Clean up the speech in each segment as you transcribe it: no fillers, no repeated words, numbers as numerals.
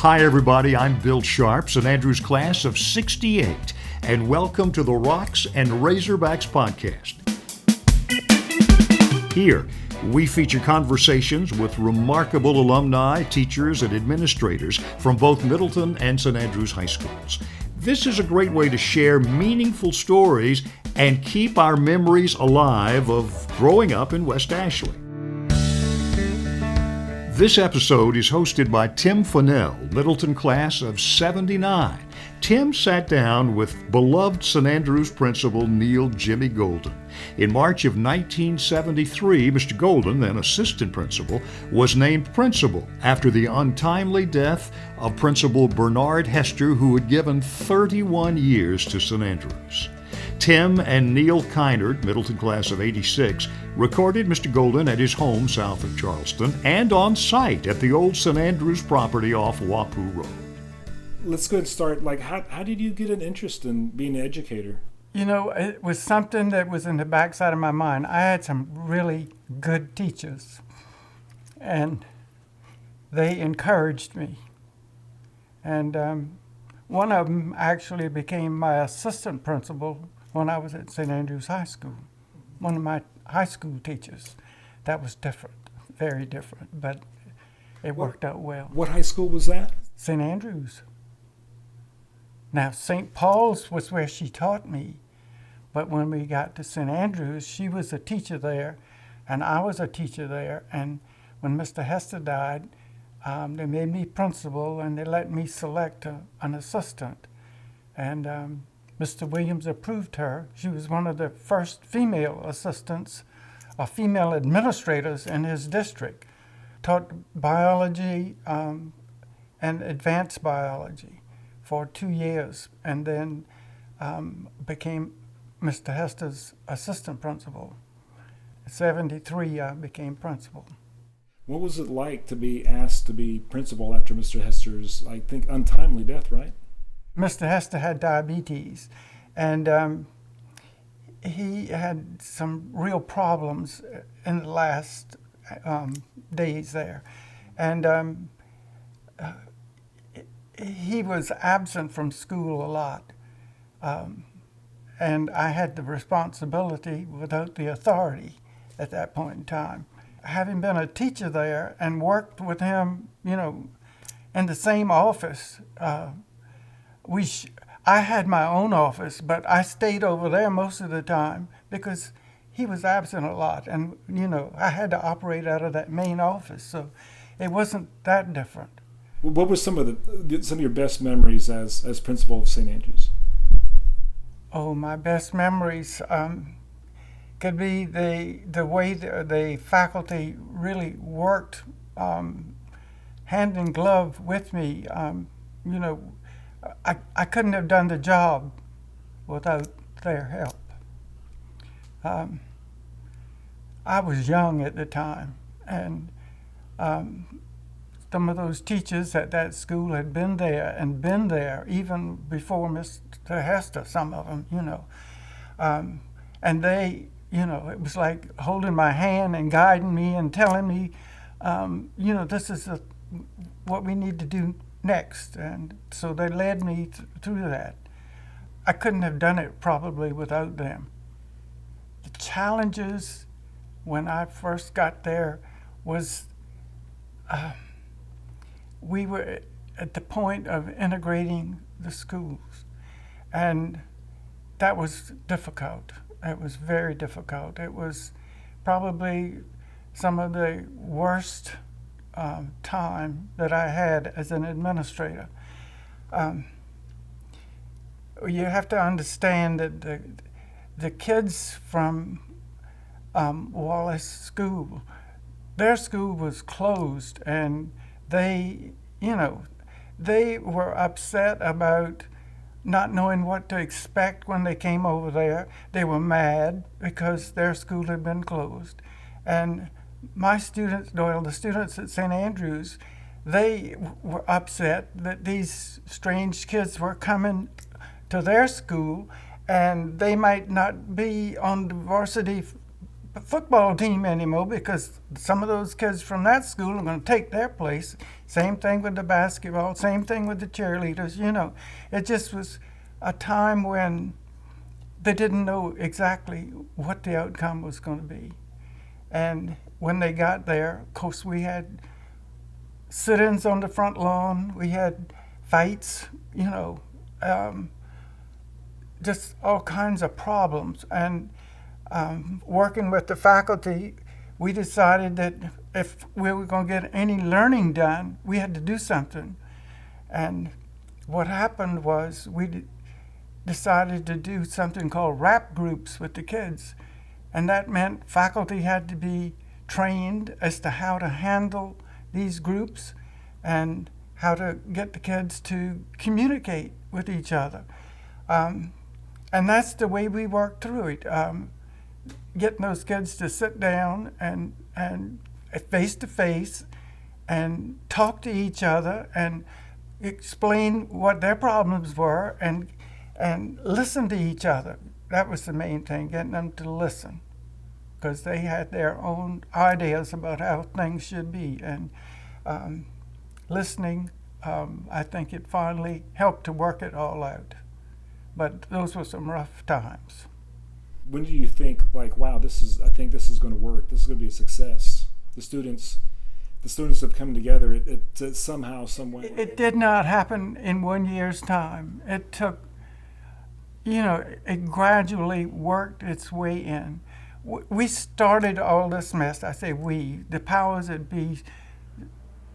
Hi everybody, I'm Bill Sharp, St. Andrews class of 68, and welcome to the Rocks and Razorbacks Podcast. Here, we feature conversations with remarkable alumni, teachers, and administrators from both Middleton and St. Andrews High Schools. This is a great way to share meaningful stories and keep our memories alive of growing up in West Ashley. This episode is hosted by Tim Fennell, Middleton class of 79. Tim sat down with beloved St. Andrews principal Neal "Jimmy" Golden. In March of 1973, Mr. Golden, then assistant principal, was named principal after the untimely death of Principal Bernard Hester, who had given 31 years to St. Andrews. Tim and Neal Kinard, Middleton class of 86, recorded Mr. Golden at his home south of Charleston and on site at the old St. Andrews property off Wapoo Road. Let's go ahead and start. How did you get an interest in being an educator? You know, it was something that was in the backside of my mind. I had some really good teachers, and they encouraged me. And one of them actually became my assistant principal when I was at St. Andrews High School. One of my high school teachers. That was different, very different, but it worked out well. What high school was that? St. Andrews. Now, St. Paul's was where she taught me, but when we got to St. Andrews, she was a teacher there, and I was a teacher there, and when Mr. Hester died, they made me principal, and they let me select an assistant. And Mr. Williams approved her. She was one of the first female assistants, or female administrators in his district. Taught biology and advanced biology for 2 years, and then became Mr. Hester's assistant principal. In 73, I became principal. What was it like to be asked to be principal after Mr. Hester's, I think, untimely death, right? Mr. Hester had diabetes, and he had some real problems in the last days there. And he was absent from school a lot. And I had the responsibility without the authority at that point in time. Having been a teacher there and worked with him, in the same office, I had my own office, but I stayed over there most of the time because he was absent a lot, and I had to operate out of that main office, so it wasn't that different. What were some of your best memories as principal of St. Andrews? Oh, my best memories could be the way the faculty really worked hand in glove with me. I couldn't have done the job without their help. I was young at the time, and some of those teachers at that school had been there even before Mr. Hester, some of them, and they, it was like holding my hand and guiding me and telling me, this is what we need to do next. And so they led me through that. I couldn't have done it probably without them. The challenges when I first got there was we were at the point of integrating the schools, and that was difficult. It was very difficult. It was probably some of the worst time that I had as an administrator. You have to understand that the kids from Wallace School, their school was closed, and they were upset about not knowing what to expect when they came over there. They were mad because their school had been closed. And my students, the students at St. Andrews, they were upset that these strange kids were coming to their school, and they might not be on the varsity football team anymore because some of those kids from that school are going to take their place. Same thing with the basketball, same thing with the cheerleaders, you know. It just was a time when they didn't know exactly what the outcome was going to be. And when they got there, of course, we had sit-ins on the front lawn, we had fights, you know, just all kinds of problems. And working with the faculty, we decided that if we were going to get any learning done, we had to do something. And what happened was we decided to do something called rap groups with the kids. And that meant faculty had to be trained as to how to handle these groups and how to get the kids to communicate with each other. And that's the way we worked through it. Getting those kids to sit down and face to face and talk to each other and explain what their problems were and listen to each other. That was the main thing, getting them to listen, because they had their own ideas about how things should be. And listening, I think it finally helped to work it all out. But those were some rough times. When do you think, like, wow, I think this is going to work, this is going to be a success? The students have come together, it somehow, some way. It did not happen in 1 year's time. It took, you know, it gradually worked its way in. We started all this mess. I say we, the powers that be,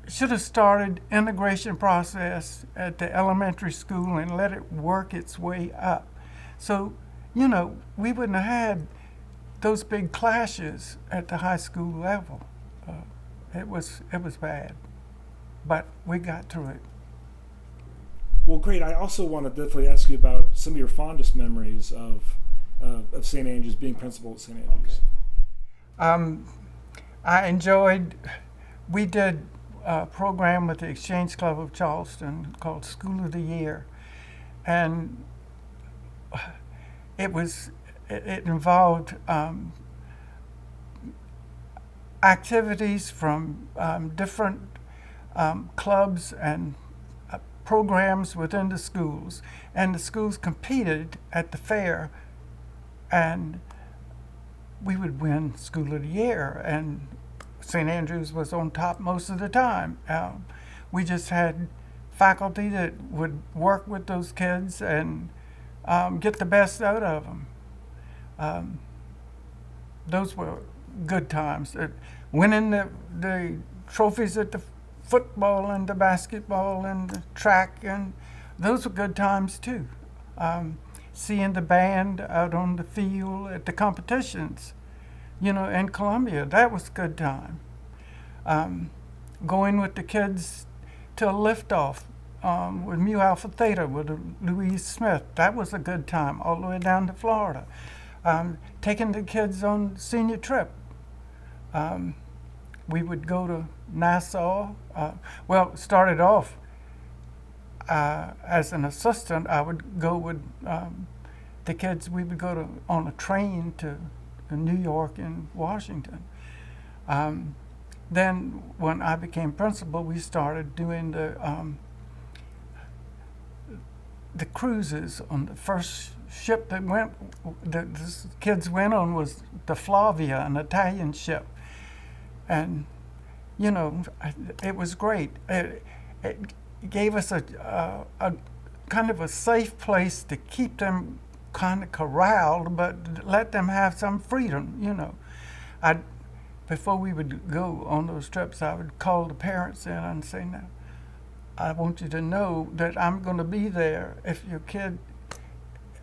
should have started integration process at the elementary school and let it work its way up. So, you know, we wouldn't have had those big clashes at the high school level. It was bad, but we got through it. Well, great. I also want to definitely ask you about some of your fondest memories of St. Andrews, being principal at St. Andrews. I enjoyed, we did a program with the Exchange Club of Charleston called School of the Year. And it involved activities from different clubs and programs within the schools, and the schools competed at the fair, and we would win School of the Year, and St. Andrews was on top most of the time. We just had faculty that would work with those kids and get the best out of them. Those were good times. Winning the trophies at the football and the basketball and the track, and those were good times too. Seeing the band out on the field at the competitions, you know, in Columbia, that was a good time. Going with the kids to a liftoff with Mu Alpha Theta with Louise Smith, that was a good time, all the way down to Florida. Taking the kids on senior trip. We would go to Nassau. Well, it started off as an assistant. I would go with the kids. We would go on a train to New York and Washington. Then when I became principal, we started doing the cruises. On the first ship that the kids went on was the Flavia, an Italian ship. And, you know, it was great. It gave us a kind of a safe place to keep them kind of corralled, but let them have some freedom, you know. Before we would go on those trips, I would call the parents in and say, now, I want you to know that I'm going to be there if your kid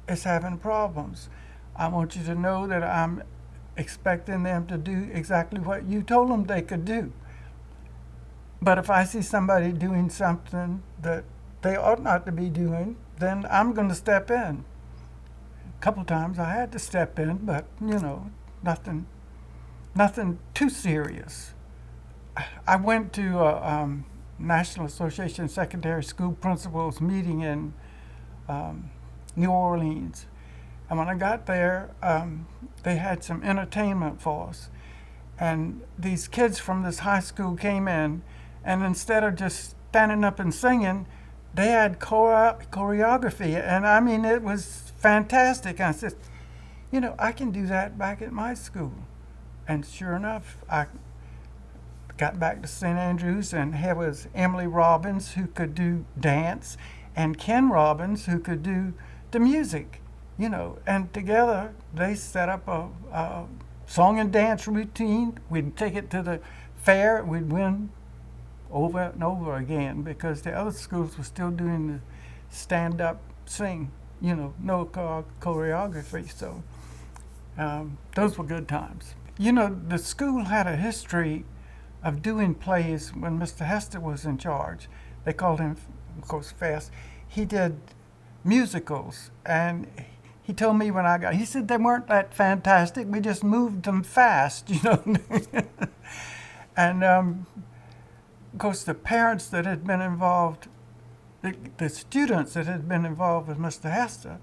is having problems. I want you to know that I'm expecting them to do exactly what you told them they could do. But if I see somebody doing something that they ought not to be doing, then I'm going to step in. A couple times I had to step in, but, you know, nothing too serious. I went to a National Association of Secondary School Principals meeting in New Orleans. And when I got there, they had some entertainment for us. And these kids from this high school came in, and instead of just standing up and singing, they had choreography. And I mean, it was fantastic. I said, you know, I can do that back at my school. And sure enough, I got back to St. Andrews, and here was Emily Robbins, who could do dance, and Ken Robbins, who could do the music, you know. And together, they set up a song and dance routine. We'd take it to the fair. We'd win over and over again because the other schools were still doing the stand-up sing, you know, no choreography. So those were good times. You know, the school had a history of doing plays when Mr. Hester was in charge. They called him, of course, Fast. He did musicals, and he told me when I got, he said they weren't that fantastic, we just moved them fast, you know. And of course the parents that had been involved, the students that had been involved with Mr. Hester,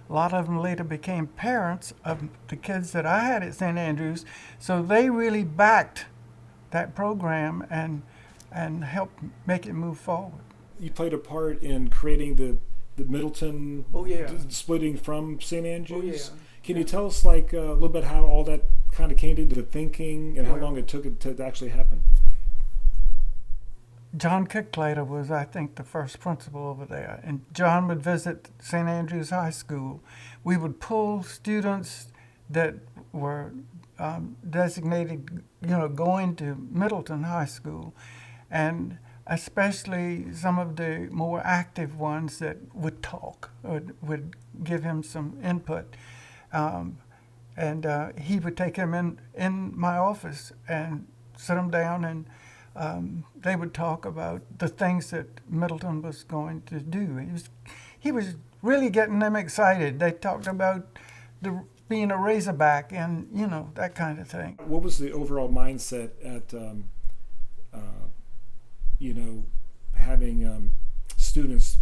a lot of them later became parents of the kids that I had at St. Andrews, so they really backed that program and helped make it move forward. You played a part in creating the Middleton splitting from St. Andrews. Can you tell us like a little bit how all that kind of came into the thinking and how long it took it to actually happen? John Kicklater was, I think, the first principal over there, and John would visit St. Andrews High School. We would pull students that were designated, you know, going to Middleton High School, and especially some of the more active ones that would talk, would give him some input. And he would take them in my office and sit them down, and they would talk about the things that Middleton was going to do. He was really getting them excited. They talked about being a Razorback and, you know, that kind of thing. What was the overall mindset at you know, having students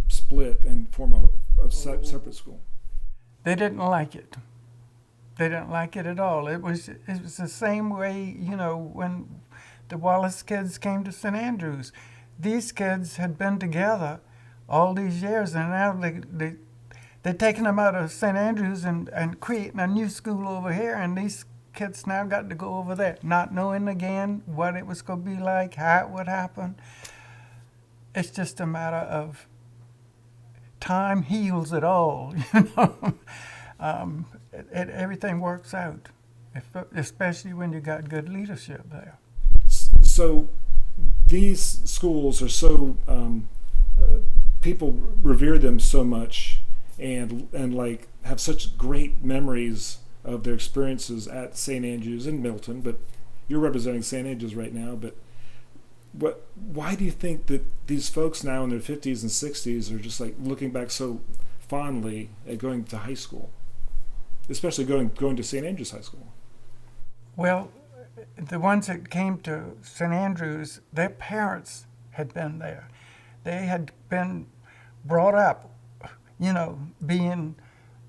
split and form a separate school? They didn't like it. They didn't like it at all. It was the same way, you know, when the Wallace kids came to St. Andrews. These kids had been together all these years, and now they're taking them out of St. Andrews and creating a new school over here, and these kids now got to go over there, not knowing again what it was going to be like, how it would happen. It's just a matter of time heals it all, you know. Everything works out, especially when you got good leadership there. So these schools are so, people revere them so much and like have such great memories of their experiences at St. Andrews and Middleton, but you're representing St. Andrews right now. But why do you think that these folks now in their 50s and 60s are just like looking back so fondly at going to high school, especially going to St. Andrews High School? Well, the ones that came to St. Andrews, their parents had been there. They had been brought up, you know, being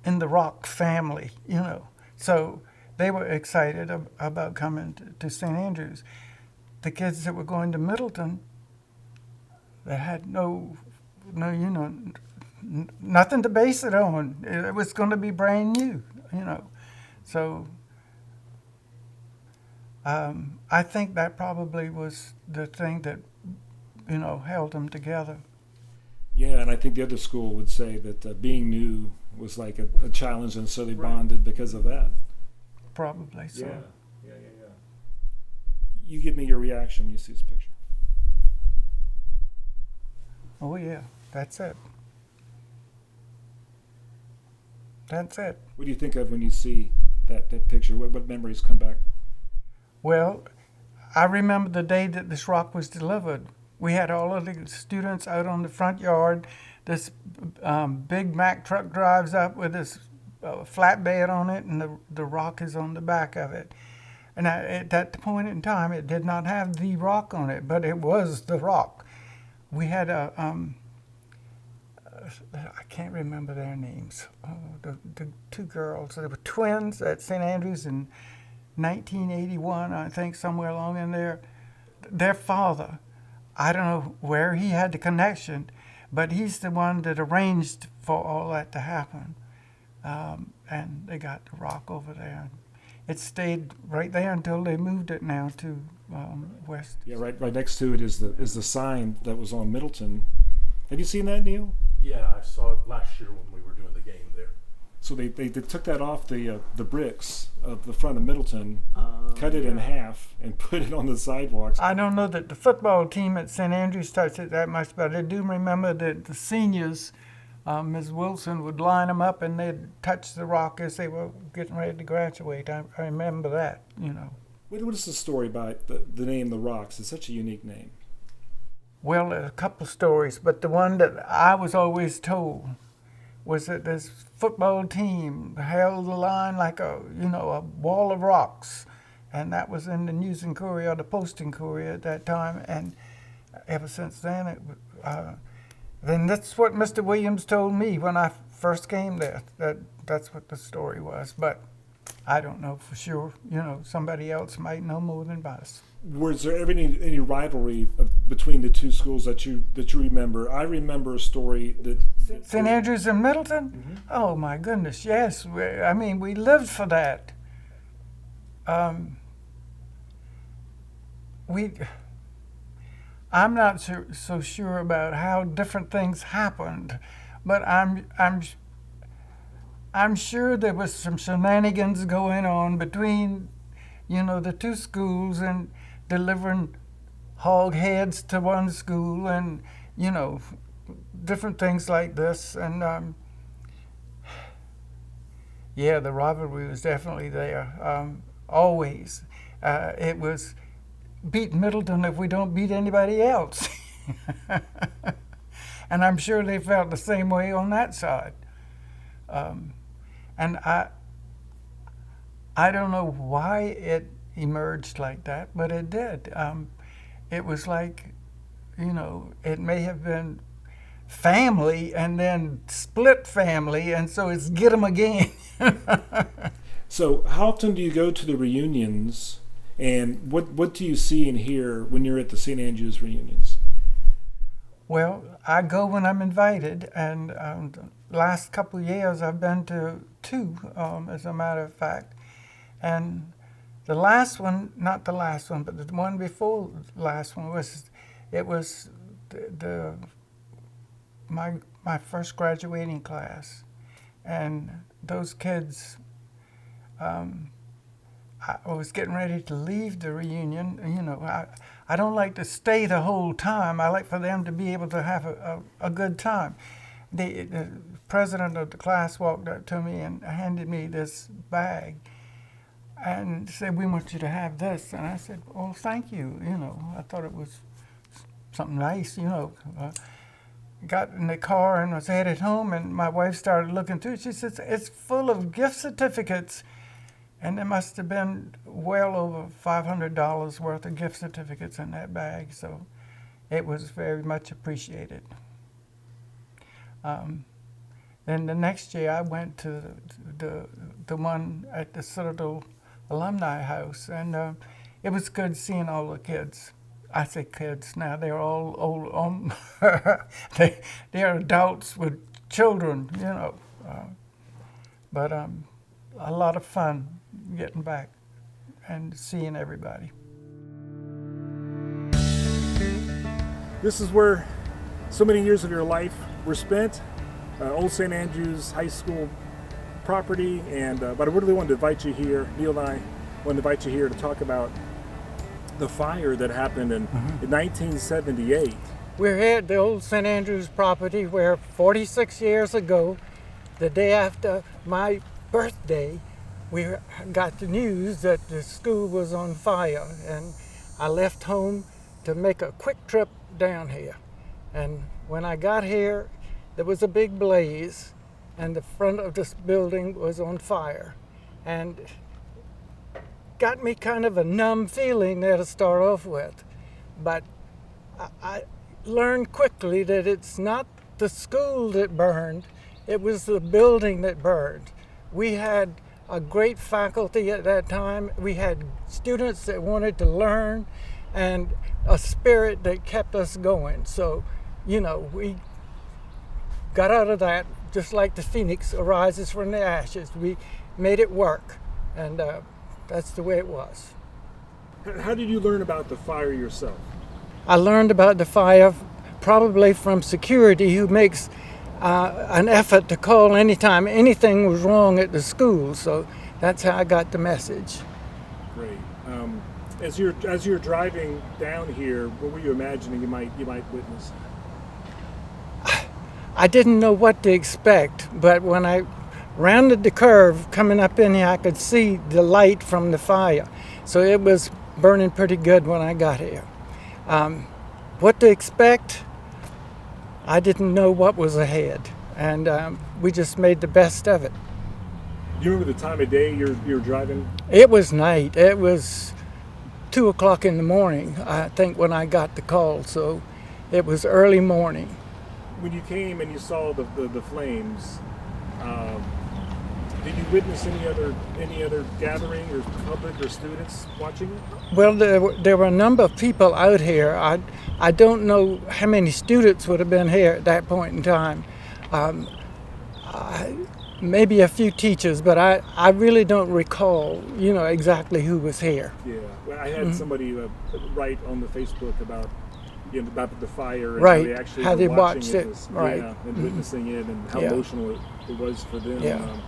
in the rock family, you know. So they were excited about coming to St. Andrews. The kids that were going to Middleton, they had no, you know, nothing to base it on. It was going to be brand new, you know. So I think that probably was the thing that, you know, held them together. Yeah, and I think the other school would say that being new was like a challenge, and so they bonded because of that. Probably so. Yeah. You give me your reaction when you see this picture. Oh yeah, that's it. That's it. What do you think of when you see that picture? What memories come back? Well, I remember the day that this rock was delivered. We had all of the students out on the front yard. This big Mack truck drives up with this flatbed on it, and the rock is on the back of it. And at that point in time, it did not have the rock on it, but it was the rock. We had I can't remember their names. The two girls. They were twins at St. Andrews in 1981, I think, somewhere along in there. Their father, I don't know where he had the connection, but he's the one that arranged for all that to happen. And they got the rock over there. It stayed right there until they moved it now to west. Yeah, right next to it is the sign that was on Middleton. Have you seen that, Neal? Yeah, I saw it last year when we were doing the game there. So they took that off the bricks of the front of Middleton, cut it in half, and put it on the sidewalks. I don't know that the football team at St. Andrews touched it that much, but I do remember that the seniors, Ms. Wilson, would line them up and they'd touch the rock as they were getting ready to graduate. I remember that, you know. What is the story about the name The Rocks? It's such a unique name. Well, there's a couple of stories, but the one that I was always told was that this football team held the line like a wall of rocks, and that was in the News and Courier, the Post and Courier at that time, and ever since then, then that's what Mr. Williams told me when I first came there. That's what the story was, but I don't know for sure. Somebody else might know more than us. Was there ever any rivalry between the two schools that you remember? I remember a story that St. Andrews and Middleton? Mm-hmm. Oh my goodness, yes. We lived for that. I'm not so sure about how different things happened, but I'm sure there was some shenanigans going on between, the two schools and delivering hog heads to one school and, different things like this. And, yeah, the rivalry was definitely there, always. It was beat Middleton if we don't beat anybody else. And I'm sure they felt the same way on that side. And I don't know why it emerged like that, but it did. It was like, it may have been family and then split family, and so it's get them again. So how often do you go to the reunions, and what do you see and hear when you're at the St. Andrews reunions? Well, I go when I'm invited, and the last couple of years I've been to two, as a matter of fact. And the last one, not the last one, but the one before the last one was my first graduating class. And those kids, I was getting ready to leave the reunion. I don't like to stay the whole time. I like for them to be able to have a good time. The president of the class walked up to me and handed me this bag and said, "We want you to have this." And I said, "Well, thank you." I thought it was something nice, Got in the car and was headed home, and my wife started looking through it. She said, "It's full of gift certificates." And there must have been well over $500 worth of gift certificates in that bag, so it was very much appreciated. Then the next year I went to the one at the Citadel Alumni House, and it was good seeing all the kids. I say kids now; they're all old. They're adults with children, but a lot of fun getting back and seeing everybody. This is where so many years of your life were spent, Old St. Andrews High School property, and but I really wanted to invite you here. Neal and I wanted to invite you here to talk about the fire that happened in 1978. We're here at the Old St. Andrews property where 46 years ago, the day after my birthday, we got the news that the school was on fire, and I left home to make a quick trip down here. And when I got here, there was a big blaze, and the front of this building was on fire. And got me kind of a numb feeling there to start off with. But I learned quickly that it's not the school that burned. It was the building that burned. We had a great faculty at that time. We had students that wanted to learn and a spirit that kept us going. So, we got out of that just like the phoenix arises from the ashes. We made it work, and that's the way it was. How did you learn about the fire yourself? I learned about the fire probably from security, who makes an effort to call anytime anything was wrong at the school. So that's how I got the message. Great. As you're driving down here, what were you imagining you might witness? I didn't know what to expect, but when I rounded the curve coming up in here, I could see the light from the fire. So it was burning pretty good when I got here. What to expect? I didn't know what was ahead, and we just made the best of it. Do you remember the time of day you're driving? It was night. It was 2 o'clock in the morning, I think, when I got the call, so it was early morning. When you came and you saw the flames, did you witness any other gathering or public or students watching it? Well, there were a number of people out here. I don't know how many students would have been here at that point in time. Maybe a few teachers, but I really don't recall, exactly who was here. Yeah, well, I had somebody write on the Facebook about the fire and right. how they actually how they were watched watching it, right. Yeah, and witnessing it and how emotional it was for them. Yeah.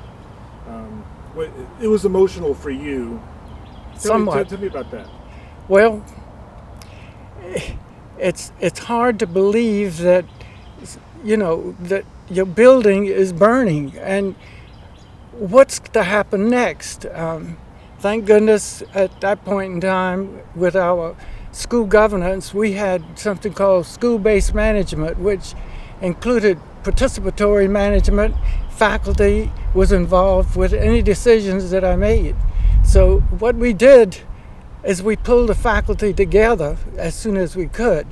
It was emotional for you. Somewhat. Tell me about that. Well, it's hard to believe that, that your building is burning, and what's to happen next? Thank goodness at that point in time, with our school governance, we had something called school-based management, which included participatory management. Faculty was involved with any decisions that I made. So what we did is we pulled the faculty together as soon as we could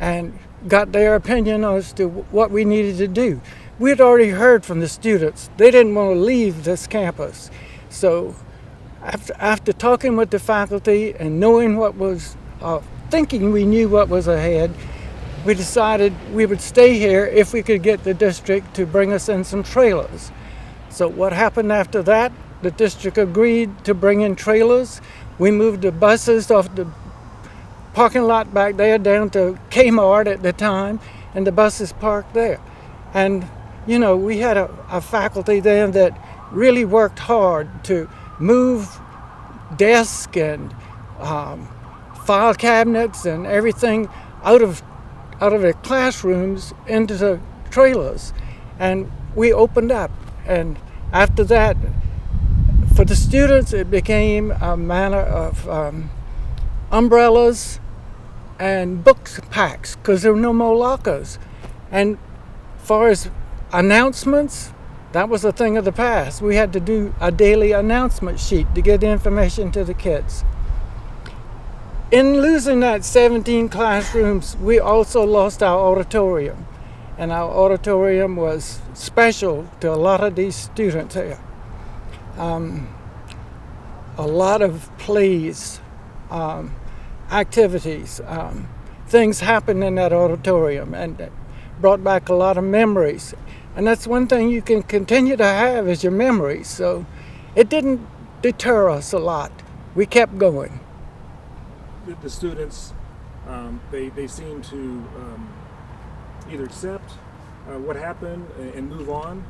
and got their opinion as to what we needed to do. We had already heard from the students. They didn't want to leave this campus. So after talking with the faculty and knowing what was, thinking we knew what was ahead, we decided we would stay here if we could get the district to bring us in some trailers. So what happened after that? The district agreed to bring in trailers. We moved the buses off the parking lot back there down to Kmart at the time, and the buses parked there. And, we had a faculty then that really worked hard to move desks and file cabinets and everything out of the classrooms into the trailers, and we opened up. And after that, for the students, it became a matter of umbrellas and book packs, because there were no more lockers. And as far as announcements, that was a thing of the past. We had to do a daily announcement sheet to get information to the kids. In losing that 17 classrooms, we also lost our auditorium. And our auditorium was special to a lot of these students here. A lot of plays, activities, things happened in that auditorium, and it brought back a lot of memories. And that's one thing you can continue to have is your memories. So it didn't deter us a lot. We kept going. The students, they seem to either accept what happened and move on,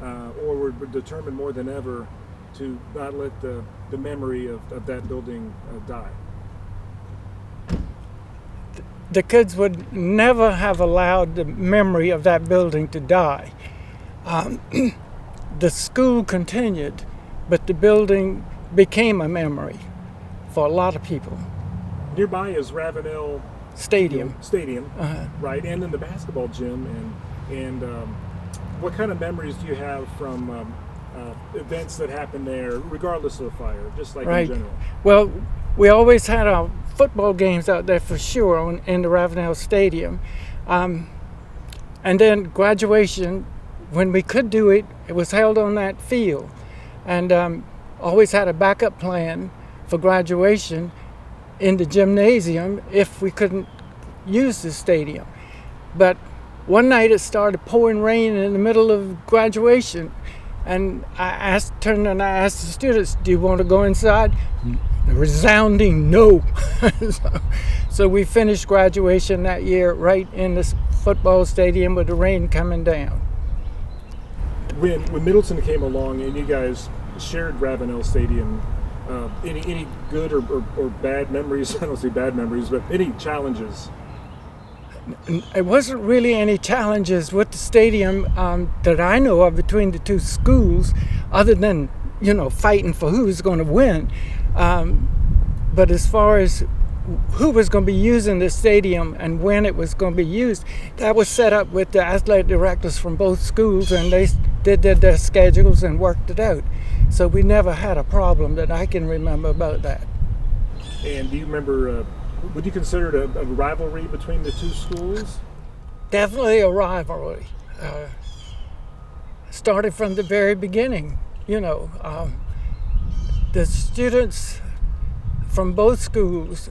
or were determined more than ever to not let the memory of that building die. The kids would never have allowed the memory of that building to die. The school continued, but the building became a memory for a lot of people. Nearby is Ravenel Stadium, right, and then the basketball gym. And what kind of memories do you have from events that happened there, regardless of the fire, just like in general? Well, we always had our football games out there for sure in the Ravenel Stadium. And then graduation, when we could do it, it was held on that field. And always had a backup plan for graduation in the gymnasium if we couldn't use the stadium. But one night it started pouring rain in the middle of graduation, and I turned and I asked the students, "Do you want to go inside?" A resounding no. So we finished graduation that year right in this football stadium with the rain coming down. When Middleton came along and you guys shared Ravenel Stadium, any good or bad memories? I don't say bad memories, but any challenges? It wasn't really any challenges with the stadium that I know of between the two schools, other than, fighting for who was going to win. But as far as who was going to be using the stadium and when it was going to be used, that was set up with the athletic directors from both schools, and they did their schedules and worked it out. So we never had a problem that I can remember about that. And do you remember, would you consider it a rivalry between the two schools? Definitely a rivalry. Started from the very beginning. The students from both schools,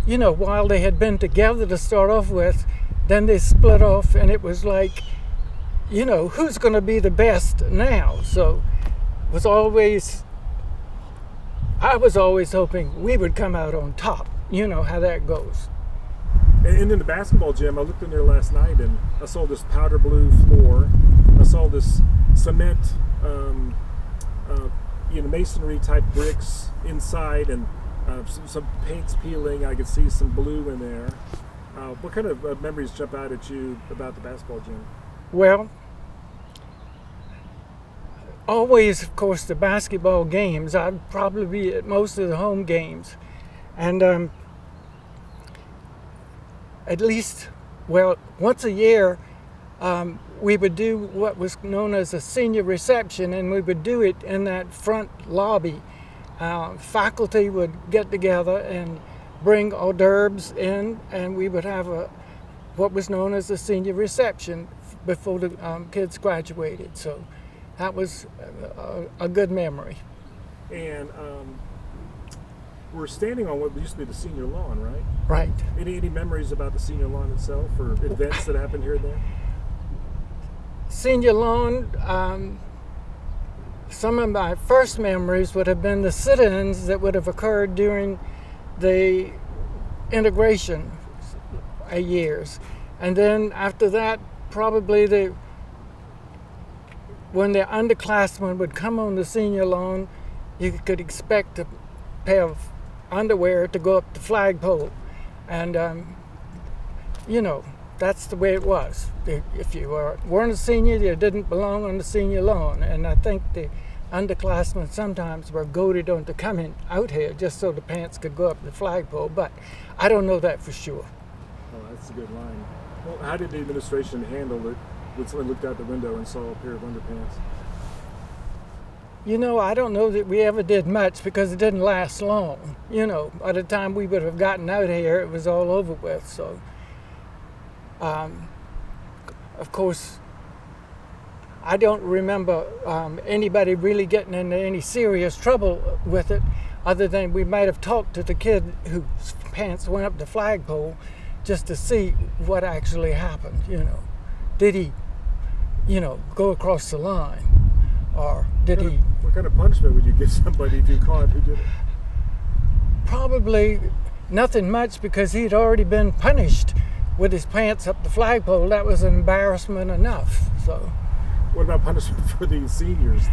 while they had been together to start off with, then they split off, and it was like, who's going to be the best now? So I was always hoping we would come out on top. You know how that goes. And in the basketball gym, I looked in there last night and I saw this powder blue floor. I saw this cement, masonry type bricks inside, and some paint's peeling. I could see some blue in there. What kind of memories jump out at you about the basketball gym? Well, always, of course, the basketball games. I'd probably be at most of the home games. And at least, once a year, we would do what was known as a senior reception, and we would do it in that front lobby. Faculty would get together and bring hors d'oeuvres in, and we would have what was known as a senior reception before the kids graduated. So that was a good memory. And we're standing on what used to be the senior lawn, right? Right. Any memories about the senior lawn itself, or events that happened here and there? Senior lawn, some of my first memories would have been the sit-ins that would have occurred during the integration years. And then after that, probably when the underclassmen would come on the senior lawn, you could expect a pair of underwear to go up the flagpole. And, that's the way it was. If you weren't a senior, you didn't belong on the senior lawn. And I think the underclassmen sometimes were goaded onto coming out here just so the pants could go up the flagpole, but I don't know that for sure. Oh, that's a good line. Well, how did the administration handle it when someone looked out the window and saw a pair of underpants? I don't know that we ever did much because it didn't last long. By the time we would have gotten out of here, it was all over with. So, of course, I don't remember anybody really getting into any serious trouble with it, other than we might have talked to the kid whose pants went up the flagpole just to see what actually happened. Did he, go across the line, or did he? What kind of punishment would you give somebody if you caught who did it? Probably nothing much, because he'd already been punished with his pants up the flagpole. That was an embarrassment enough. So. What about punishment for the seniors?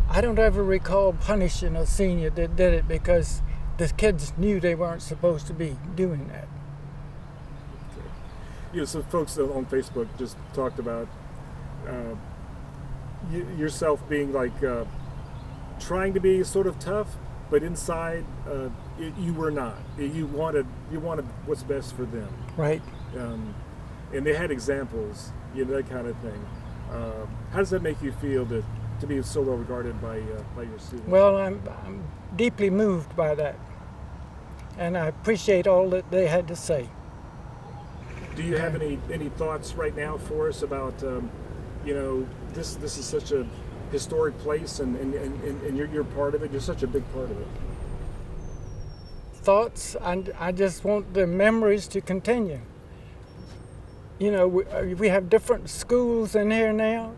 I don't ever recall punishing a senior that did it, because the kids knew they weren't supposed to be doing that. Some folks on Facebook just talked about yourself being like trying to be sort of tough, but inside you were not. You wanted what's best for them. Right. And they had examples, that kind of thing. How does that make you feel to be so well regarded by your students? Well, I'm deeply moved by that, and I appreciate all that they had to say. Do you have any thoughts right now for us about, this is such a historic place, and you're part of it. You're such a big part of it. Thoughts, I just want the memories to continue. We have different schools in here now,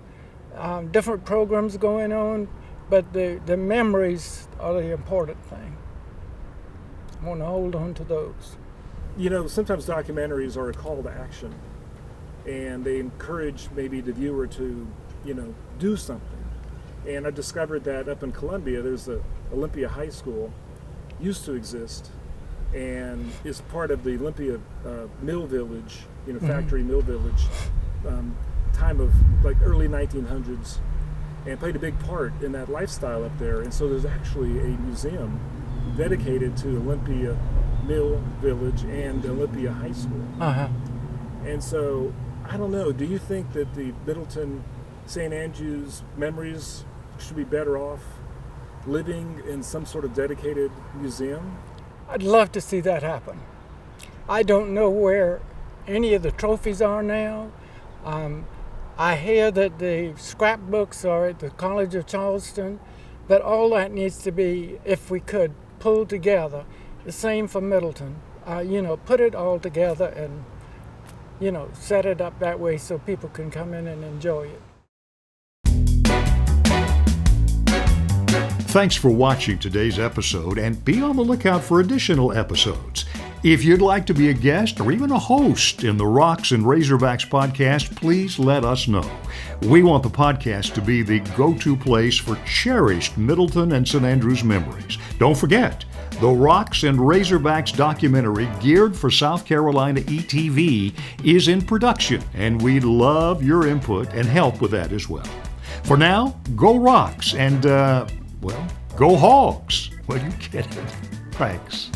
different programs going on, but the memories are the important thing. I want to hold on to those. Sometimes documentaries are a call to action, and they encourage maybe the viewer to, do something. And I discovered that up in Columbia, there's a Olympia High School, used to exist, and is part of the Olympia Mill Village, factory mill village, time of like early 1900s, and played a big part in that lifestyle up there. And so there's actually a museum dedicated to Olympia Mill Village and Olympia High School. Uh-huh. And so, I don't know, do you think that the Middleton St. Andrews memories should be better off living in some sort of dedicated museum? I'd love to see that happen. I don't know where any of the trophies are now. I hear that the scrapbooks are at the College of Charleston, but all that needs to be, if we could, pulled together. The same for Middleton. Put it all together and, set it up that way so people can come in and enjoy it. Thanks for watching today's episode, and be on the lookout for additional episodes. If you'd like to be a guest or even a host in the Rocks and Razorbacks podcast, please let us know. We want the podcast to be the go-to place for cherished Middleton and St. Andrews memories. Don't forget, the Rocks and Razorbacks documentary geared for South Carolina ETV is in production, and we'd love your input and help with that as well. For now, go Rocks and, go Hogs. Well, you get it. Thanks.